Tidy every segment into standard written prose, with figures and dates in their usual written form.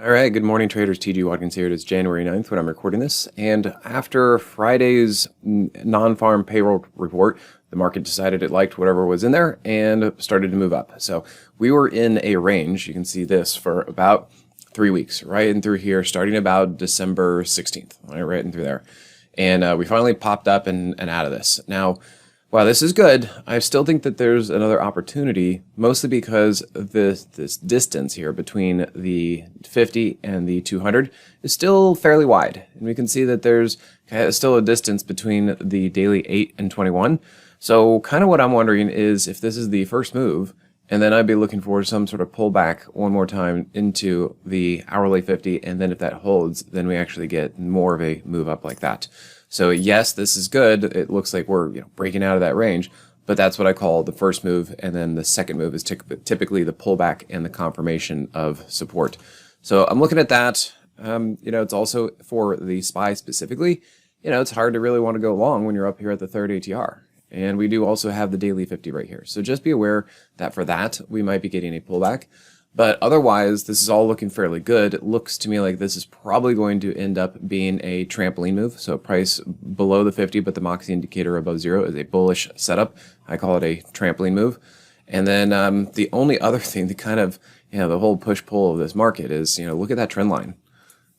All right, good morning traders. TG Watkins here. It is January 9th when I'm recording this. And after Friday's non-farm payroll report, the market decided it liked whatever was in there and started to move up. So we were in a range, you can see this, for about 3 weeks, right in through here, starting about December 16th, right in through there. And we finally popped up and out of this. Now, while this is good, I still think that there's another opportunity, mostly because this distance here between the 50 and the 200 is still fairly wide. And we can see that there's still a distance between the daily 8 and 21. So kind of what I'm wondering is if this is the first move, and then I'd be looking for some sort of pullback one more time into the hourly 50, and then if that holds, then we actually get more of a move up like that. So yes, this is good. It looks like we're breaking out of that range, but that's what I call the first move, and then the second move is typically the pullback and the confirmation of support. So I'm looking at that. It's also for the SPY specifically. It's hard to really want to go long when you're up here at the third ATR. And we do also have the daily 50 right here. So just be aware that for that, we might be getting a pullback. But otherwise, this is all looking fairly good. It looks to me like this is probably going to end up being a trampoline move. So price below the 50, but the Moxie indicator above 0 is a bullish setup. I call it a trampoline move. And then the only other thing, the kind of, the whole push-pull of this market is, look at that trend line.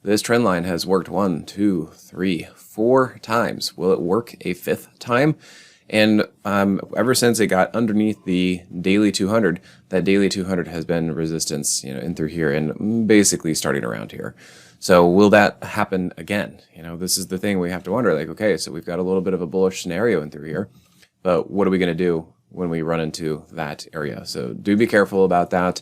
This trend line has worked 1, 2, 3, 4 times. Will it work a 5th time? And ever since it got underneath the daily 200, that daily 200 has been resistance, in through here and basically starting around here. So will that happen again? This is the thing we have to wonder, like, okay, so we've got a little bit of a bullish scenario in through here, but what are we going to do when we run into that area? So do be careful about that.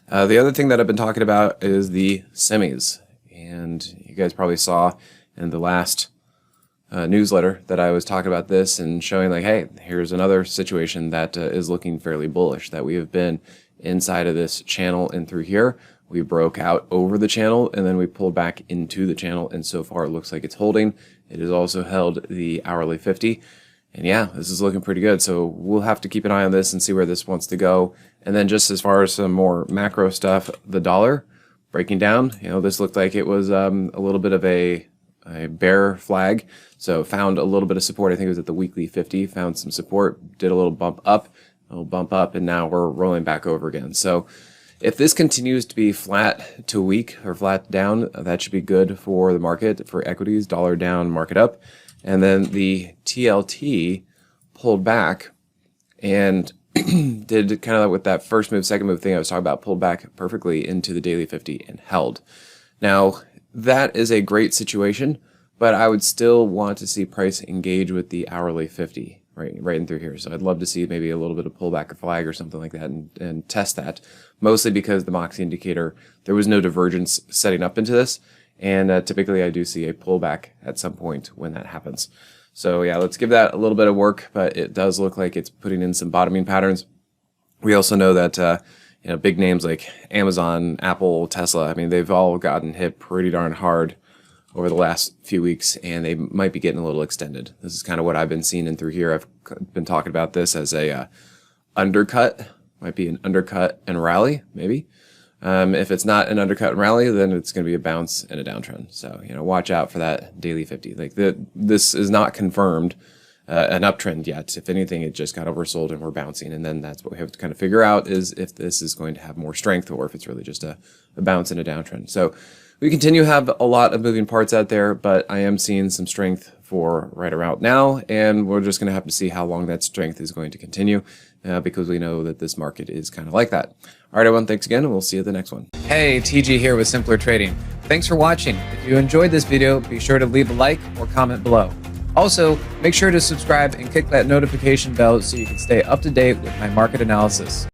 The other thing that I've been talking about is the semis. And you guys probably saw in the last newsletter that I was talking about this and showing like, hey, here's another situation that is looking fairly bullish, that we have been inside of this channel and through here. We broke out over the channel and then we pulled back into the channel, and so far it looks like it's holding. It has also held the hourly 50. And yeah, this is looking pretty good. So we'll have to keep an eye on this and see where this wants to go. And then just as far as some more macro stuff, the dollar breaking down, this looked like it was a little bit of a bear flag. So found a little bit of support. I think it was at the weekly 50, found some support, did a little bump up, and now we're rolling back over again. So if this continues to be flat to weak or flat down, that should be good for the market, for equities, dollar down, market up. And then the TLT pulled back and did kind of with that first move, second move thing I was talking about, pulled back perfectly into the daily 50 and held. Now, that is a great situation, but I would still want to see price engage with the hourly 50 right in through here. So I'd love to see maybe a little bit of pullback or flag or something like that and test that, mostly because the Moxie indicator, there was no divergence setting up into this. And typically I do see a pullback at some point when that happens. So yeah, let's give that a little bit of work, but it does look like it's putting in some bottoming patterns. We also know that big names like Amazon, Apple, Tesla, they've all gotten hit pretty darn hard over the last few weeks, and they might be getting a little extended. This is kind of what I've been seeing in through here. I've been talking about this as a undercut, might be an undercut and rally, maybe. If it's not an undercut and rally, then it's going to be a bounce and a downtrend. So, watch out for that daily 50. Like this is not confirmed an uptrend yet. If anything, it just got oversold and we're bouncing. And then that's what we have to kind of figure out, is if this is going to have more strength or if it's really just a bounce and a downtrend. So we continue to have a lot of moving parts out there, but I am seeing some strength for right around now. And we're just going to have to see how long that strength is going to continue because we know that this market is kind of like that. All right, everyone, thanks again, and we'll see you at the next one. Hey, TG here with Simpler Trading. Thanks for watching. If you enjoyed this video, be sure to leave a like or comment below. Also, make sure to subscribe and click that notification bell so you can stay up to date with my market analysis.